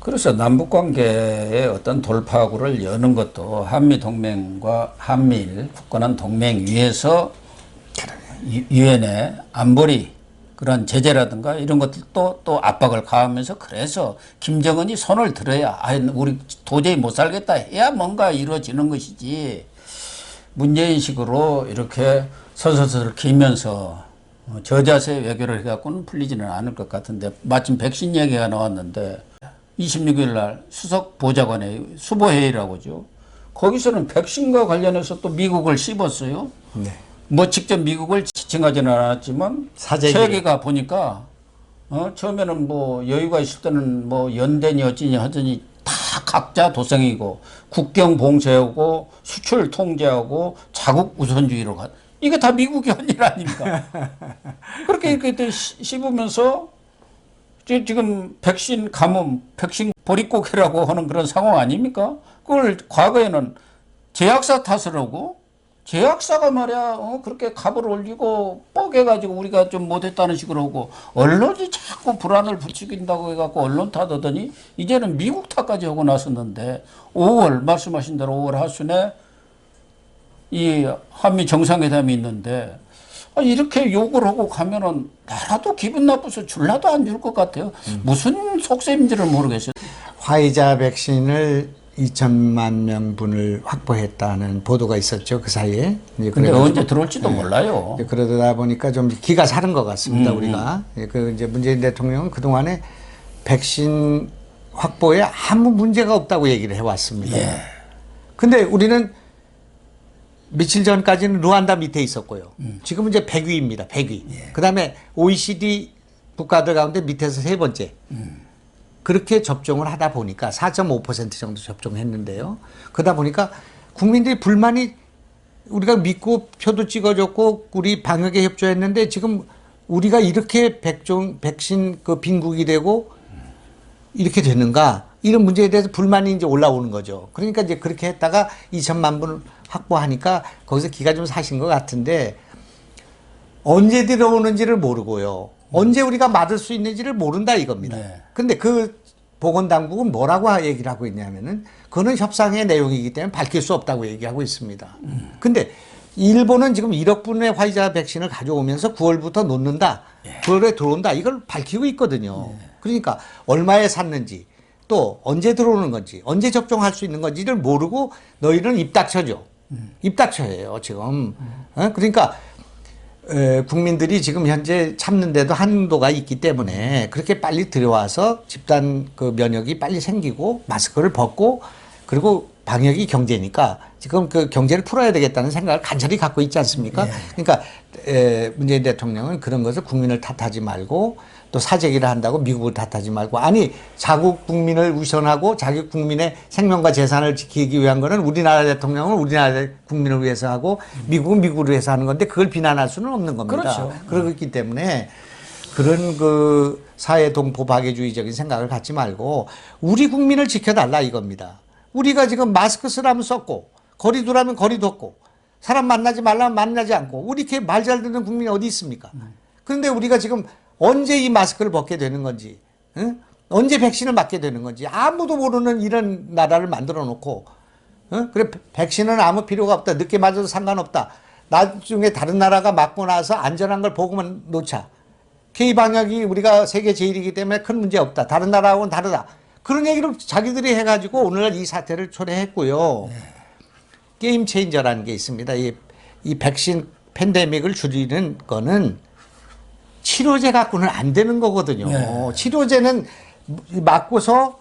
그래서 남북 관계의 어떤 돌파구를 여는 것도 한미 동맹과 한미일 굳건한 동맹 위에서 유엔의 안보리 그런 제재라든가 이런 것들도 또 압박을 가하면서 그래서 김정은이 손을 들어야 우리 도저히 못 살겠다 해야 뭔가 이루어지는 것이지 문재인식으로 이렇게 서서서 기면서 저자세 외교를 해갖고는 풀리지는 않을 것 같은데 마침 백신 얘기가 나왔는데 26일 날 수석 보좌관의 수보회의라고죠. 거기서는 백신과 관련해서 또 미국을 씹었어요. 네. 뭐 직접 미국을 지칭하지는 않았지만 세계가 보니까 처음에는 뭐 여유가 있을 때는 뭐 연대니 어찌니 하더니 다 각자 도생이고 국경 봉쇄하고 수출 통제하고 자국 우선주의로 가. 이게 다 미국의 한 일 아닙니까? 그렇게 이렇게 씹으면서 지금 백신 가뭄, 백신 보릿고개라고 하는 그런 상황 아닙니까? 그걸 과거에는 제약사 탓을 하고 제약사가 말이야 그렇게 값을 올리고 뻐개가지고 우리가 좀 못했다는 식으로 하고 언론이 자꾸 불안을 부추긴다고 해갖고 언론 탓하더니 이제는 미국 탓까지 하고 나섰는데 5월 말씀하신 대로 5월 하순에 이 한미 정상회담이 있는데 이렇게 욕을 하고 가면은 나라도 기분 나빠서 줄라도 안 줄 것 같아요. 무슨 속셈인지를 모르겠어요. 화이자 백신을 2천만 명분을 확보했다는 보도가 있었죠. 그 사이에. 근데 언제 들어올지도 몰라요. 그러다 보니까 좀 기가 사른 것 같습니다. 우리가. 그 이제 문재인 대통령은 그동안에 백신 확보에 아무 문제가 없다고 얘기를 해왔습니다. 예. 근데 우리는 며칠 전까지는 루안다 밑에 있었고요. 지금은 이제 100위입니다. 100위. 예. 그 다음에 OECD 국가들 가운데 밑에서 세 번째. 그렇게 접종을 하다 보니까 4.5% 정도 접종했는데요. 그러다 보니까 국민들이 불만이 우리가 믿고 표도 찍어줬고 우리 방역에 협조했는데 지금 우리가 이렇게 백신 그 빈국이 되고 이렇게 되는가 이런 문제에 대해서 불만이 이제 올라오는 거죠. 그러니까 이제 그렇게 했다가 2천만 분 확보하니까 거기서 기가 좀 사신 것 같은데 언제 들어오는지를 모르고요. 언제 우리가 맞을 수 있는지를 모른다 이겁니다. 네. 근데 그 보건당국은 뭐라고 얘기를 하고 있냐면은 그거는 협상의 내용이기 때문에 밝힐 수 없다고 얘기하고 있습니다. 근데 일본은 지금 1억 분의 화이자 백신을 가져오면서 9월부터 놓는다. 9월에 들어온다. 이걸 밝히고 있거든요. 그러니까 얼마에 샀는지 또 언제 들어오는 건지 언제 접종할 수 있는 건지를 모르고 너희는 입 닥쳐줘. 입 닥쳐요 지금. 그러니까 국민들이 지금 현재 참는데도 한도가 있기 때문에 그렇게 빨리 들어와서 집단 그 면역이 빨리 생기고 마스크를 벗고 그리고 방역이 경제니까 지금 그 경제를 풀어야 되겠다는 생각을 간절히 갖고 있지 않습니까? 그러니까 문재인 대통령은 그런 것을 국민을 탓하지 말고 또 사재기를 한다고 미국을 탓하지 말고 아니 자국 국민을 우선하고 자기 국민의 생명과 재산을 지키기 위한 거는 우리나라 대통령은 우리나라 국민을 위해서 하고 미국은 미국을 위해서 하는 건데 그걸 비난할 수는 없는 겁니다. 그렇죠. 그렇기 때문에 그런 그 사회 동포 박애주의적인 생각을 갖지 말고 우리 국민을 지켜달라 이겁니다. 우리가 지금 마스크 쓰라면 썼고 거리 두라면 거리 뒀고 사람 만나지 말라면 만나지 않고 우리 이렇게 말 잘 듣는 국민이 어디 있습니까? 그런데 우리가 지금 언제 이 마스크를 벗게 되는 건지 언제 백신을 맞게 되는 건지 아무도 모르는 이런 나라를 만들어 놓고 그래 백신은 아무 필요가 없다. 늦게 맞아도 상관없다. 나중에 다른 나라가 맞고 나서 안전한 걸 보고만 놓자. K방역이 우리가 세계 제일이기 때문에 큰 문제 없다. 다른 나라하고는 다르다. 그런 얘기를 자기들이 해가지고 오늘날 이 사태를 초래했고요. 게임 체인저라는 게 있습니다. 이 백신 팬데믹을 줄이는 거는 치료제 갖고는 안 되는 거거든요. 네. 치료제는 맞고서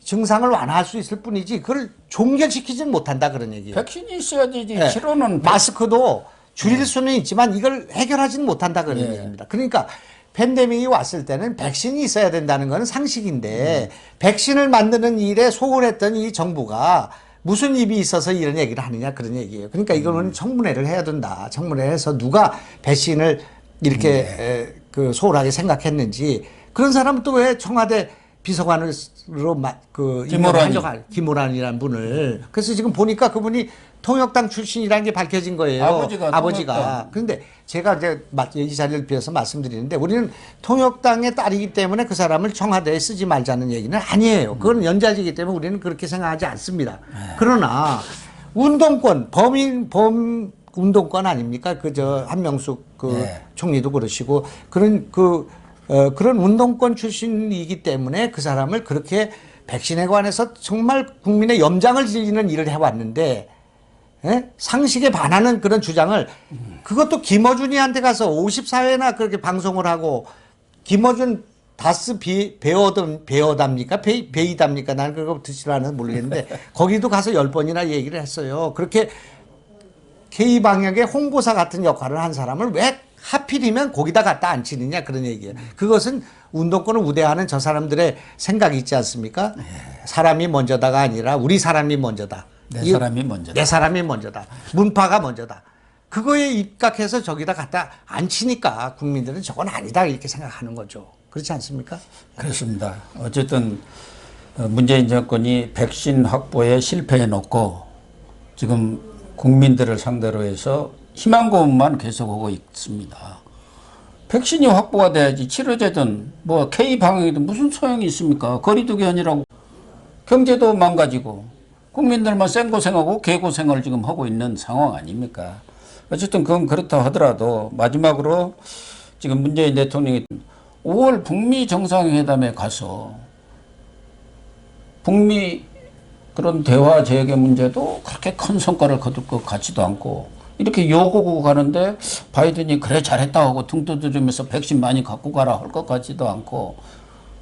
증상을 완화할 수 있을 뿐이지 그걸 종결시키지는 못한다 그런 얘기예요. 백신이 있어야 되지. 네. 치료는 마스크도 줄일 수는 있지만 이걸 해결하지는 못한다 그런 얘기입니다. 그러니까 팬데믹이 왔을 때는 백신이 있어야 된다는 건 상식인데 백신을 만드는 일에 소홀했던 이 정부가 무슨 입이 있어서 이런 얘기를 하느냐 그런 얘기예요. 그러니까 이거는 청문회를 해야 된다. 청문회를 해서 누가 백신을 이렇게 그 소홀하게 생각했는지 그런 사람은 또 왜 청와대 비서관으로 김호란이라는 분을 그래서 지금 보니까 그분이 통역당 출신이라는 게 밝혀진 거예요. 아버지가 아버지가. 그런데 제가 이제 이 자리를 빌어서 말씀드리는데 우리는 통역당의 딸이기 때문에 그 사람을 청와대에 쓰지 말자는 얘기는 아니에요. 그건 연좌지기 때문에 우리는 그렇게 생각하지 않습니다. 그러나 운동권, 범 운동권 아닙니까? 한명숙 총리도 그러시고 그런 운동권 출신이기 때문에 그 사람을 그렇게 백신에 관해서 정말 국민의 염장을 지르는 일을 해왔는데 상식에 반하는 그런 주장을 그것도 김어준이한테 가서 54회나 그렇게 방송을 하고 김어준 다스 베어답니까? 베이답니까? 나는 그거 듣질 않아서 모르겠는데 거기도 가서 10번이나 얘기를 했어요. 그렇게 K방역의 홍보사 같은 역할을 한 사람을 왜 하필이면 거기다 갖다 앉히느냐 그런 얘기예요. 그것은 운동권을 우대하는 저 사람들의 생각이 있지 않습니까? 사람이 먼저다가 아니라 우리 사람이 먼저다. 내 사람이 먼저다. 내 사람이 먼저다. 문파가 먼저다. 그거에 입각해서 저기다 갖다 앉히니까 국민들은 저건 아니다 이렇게 생각하는 거죠. 그렇지 않습니까? 그렇습니다. 어쨌든 문재인 정권이 백신 확보에 실패해 놓고 지금 국민들을 상대로 해서 희망 고문만 계속하고 있습니다. 백신이 확보가 돼야지 치료제든 뭐 K방역이든 무슨 소용이 있습니까? 거리두기 아니라고 경제도 망가지고 국민들만 생고생하고 개고생을 지금 하고 있는 상황 아닙니까? 어쨌든 그건 그렇다 하더라도 마지막으로 지금 문재인 대통령이 5월 북미 정상회담에 가서 북미 그런 대화 재개 문제도 그렇게 큰 성과를 거둘 것 같지도 않고 이렇게 요구고 가는데 바이든이 그래 잘했다 하고 등 두드리면서 백신 많이 갖고 가라 할 것 같지도 않고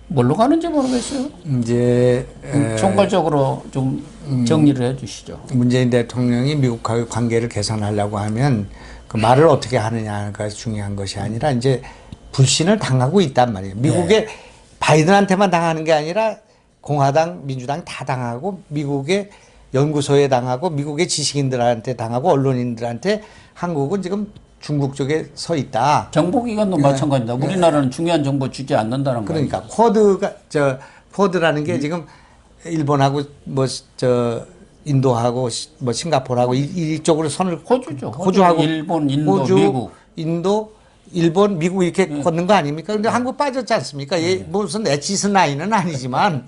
뭘로 가는지 모르겠어요. 이제 총괄적으로 좀 정리를 해 주시죠. 문재인 대통령이 미국과의 관계를 개선하려고 하면 그 말을 어떻게 하느냐가 중요한 것이 아니라 이제 불신을 당하고 있단 말이에요. 미국의 바이든한테만 당하는 게 아니라 공화당, 민주당 다 당하고 미국의 연구소에 당하고 미국의 지식인들한테 당하고 언론인들한테 한국은 지금 중국 쪽에 서 있다. 정보기관도 마찬가지입니다. 우리나라는 중요한 정보 주지 않는다는 거예요. 그러니까 쿼드라는 게 지금 일본하고 인도하고 싱가포르하고 이쪽으로 선을 호주죠. 호주하고 일본, 인도, 미국. 인도, 일본, 미국 이렇게 걷는 거 아닙니까? 근데 한국 빠졌지 않습니까? 무슨 엣지스 나이는 아니지만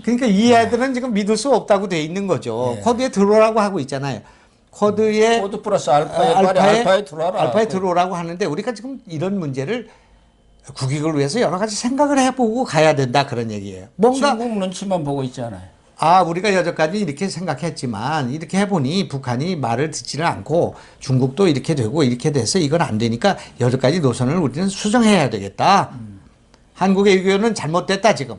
그러니까 이 애들은 지금 믿을 수 없다고 돼 있는 거죠. 쿼드에 들어오라고 하고 있잖아요. 쿼드 플러스 알파에 들어와라. 알파에 들어오라고 하는데 우리가 지금 이런 문제를 국익을 위해서 여러 가지 생각을 해보고 가야 된다 그런 얘기예요. 뭔가 중국 눈치만 보고 있잖아요. 우리가 여태까지 이렇게 생각했지만 이렇게 해보니 북한이 말을 듣지를 않고 중국도 이렇게 되고 이렇게 돼서 이건 안 되니까 여러 가지 노선을 우리는 수정해야 되겠다. 한국의 의견은 잘못됐다 지금.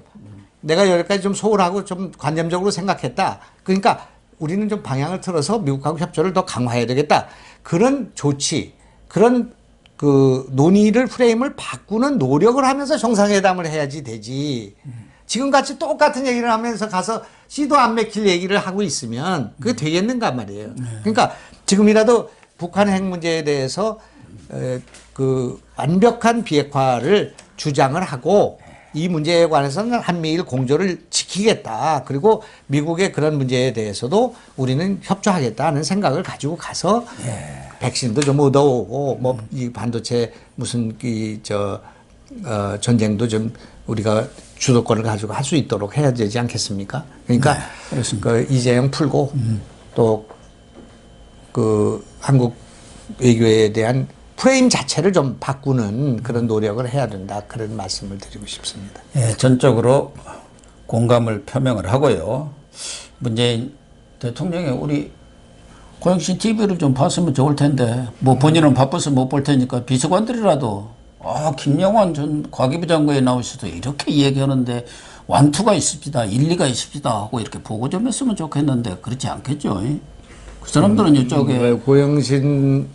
내가 여러 가지 좀 소홀하고 좀 관념적으로 생각했다. 그러니까 우리는 좀 방향을 틀어서 미국하고 협조를 더 강화해야 되겠다. 그런 조치, 그런 그 논의를 프레임을 바꾸는 노력을 하면서 정상회담을 해야지 되지. 지금같이 똑같은 얘기를 하면서 가서 씨도 안 맥힐 얘기를 하고 있으면 그게 되겠는가 말이에요. 그러니까 지금이라도 북한 핵 문제에 대해서 그 완벽한 비핵화를 주장을 하고 이 문제에 관해서는 한미일 공조를 지키겠다. 그리고 미국의 그런 문제에 대해서도 우리는 협조하겠다 하는 생각을 가지고 가서 백신도 좀 얻어오고 뭐 이 반도체 무슨 전쟁도 좀 우리가 주도권을 가지고 할 수 있도록 해야 되지 않겠습니까? 그러니까 그 이재용 풀고 또 그 한국 외교에 대한 프레임 자체를 좀 바꾸는 그런 노력을 해야 된다. 그런 말씀을 드리고 싶습니다. 예, 전적으로 공감을 표명을 하고요. 문재인 대통령이 우리 고영신 TV를 좀 봤으면 좋을 텐데 뭐 본인은 바빠서 못 볼 테니까 비서관들이라도 김영환 전 과기부 장관에 나오셔서 이렇게 얘기하는데 완투가 있습니다. 일리가 있습니다 하고 이렇게 보고 좀 했으면 좋겠는데 그렇지 않겠죠. 그 사람들은 이쪽에 고영신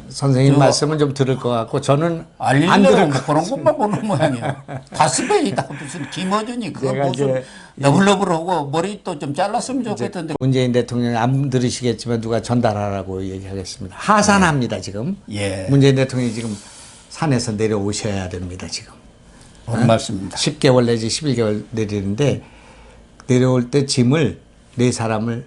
선생님 말씀은 좀 들을 것 같고 저는 안 들을 것 그런 것만 보는 모양이야. 다스베이다 무슨 김어준이 그거 제가 무슨 이제 너블너블하고 머리 또 좀 잘랐으면 좋겠던데. 문재인 대통령이 안 들으시겠지만 누가 전달하라고 얘기하겠습니다. 하산합니다 지금. 예. 문재인 대통령이 지금 산에서 내려오셔야 됩니다 지금. 옳은 말씀입니다. 10개월 내지 11개월 내리는데 내려올 때 짐을 4사람을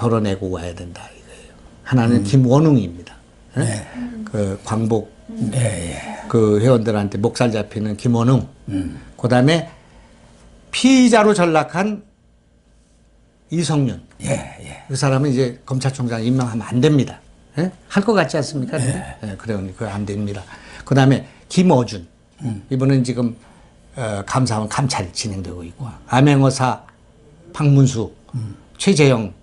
덜어내고 와야 된다 이거예요. 하나는 김원웅입니다. 예? 네. 그 광복 네. 그 회원들한테 목살 잡히는 김원웅. 그다음에 피의자로 전락한 이성윤. 예. 그 사람은 이제 검찰총장 임명하면 안 됩니다. 예? 할 것 같지 않습니까? 예, 그러니 그거 안 됩니다. 그다음에 김어준. 이분은 지금 감사원 감찰 진행되고 있고 암행어사 박문수, 최재형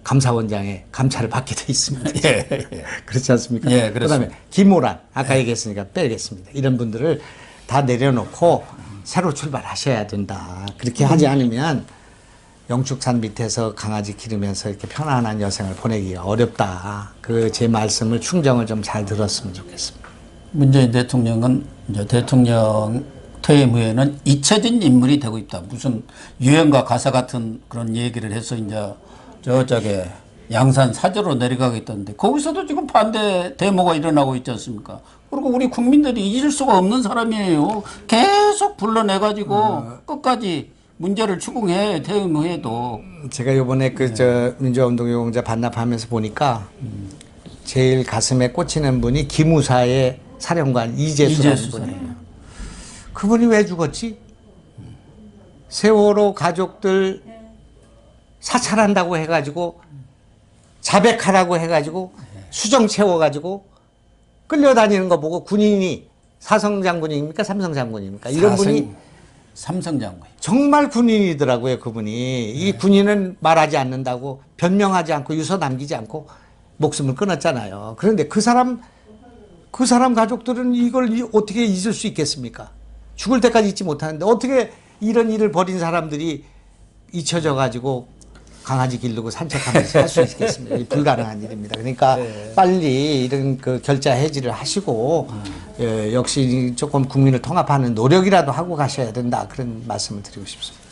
감사원장의 감찰을 받게 돼 있습니다. 예. 그렇지 않습니까? 예, 그다음에 김호란 아까 얘기했으니까 빼겠습니다. 이런 분들을 다 내려놓고 새로 출발하셔야 된다. 그렇게 하지 않으면 영축산 밑에서 강아지 기르면서 이렇게 편안한 여생을 보내기가 어렵다. 그 제 말씀을 충정을 좀 잘 들었으면 좋겠습니다. 문재인 대통령은 이제 대통령 퇴임 후에는 잊혀진 인물이 되고 있다. 무슨 유행가 가사 같은 그런 얘기를 해서 이제 저쪽에 양산 사저로 내려가겠다는데 거기서도 지금 반대 데모가 일어나고 있지 않습니까? 그리고 우리 국민들이 잊을 수가 없는 사람이에요. 계속 불러내가지고 끝까지 문제를 추궁해 퇴임 후에도. 제가 이번에 민주화운동유공자 반납하면서 보니까 제일 가슴에 꽂히는 분이 기무사의 사령관 이재수라는 분이에요. 그분이 왜 죽었지? 세월호 가족들 사찰한다고 해가지고 자백하라고 해가지고 수정 채워가지고 끌려다니는 거 보고 군인이 사성장군입니까? 삼성장군입니까? 이런 분이 삼성장군. 정말 군인이더라고요, 그분이. 이 군인은 말하지 않는다고 변명하지 않고 유서 남기지 않고 목숨을 끊었잖아요. 그런데 그 사람 가족들은 이걸 어떻게 잊을 수 있겠습니까? 죽을 때까지 잊지 못하는데 어떻게 이런 일을 벌인 사람들이 잊혀져 가지고 강아지 기르고 산책하면서 할 수 있겠습니까? 불가능한 일입니다. 그러니까 빨리 이런 그 결자 해지를 하시고 역시 조금 국민을 통합하는 노력이라도 하고 가셔야 된다. 그런 말씀을 드리고 싶습니다.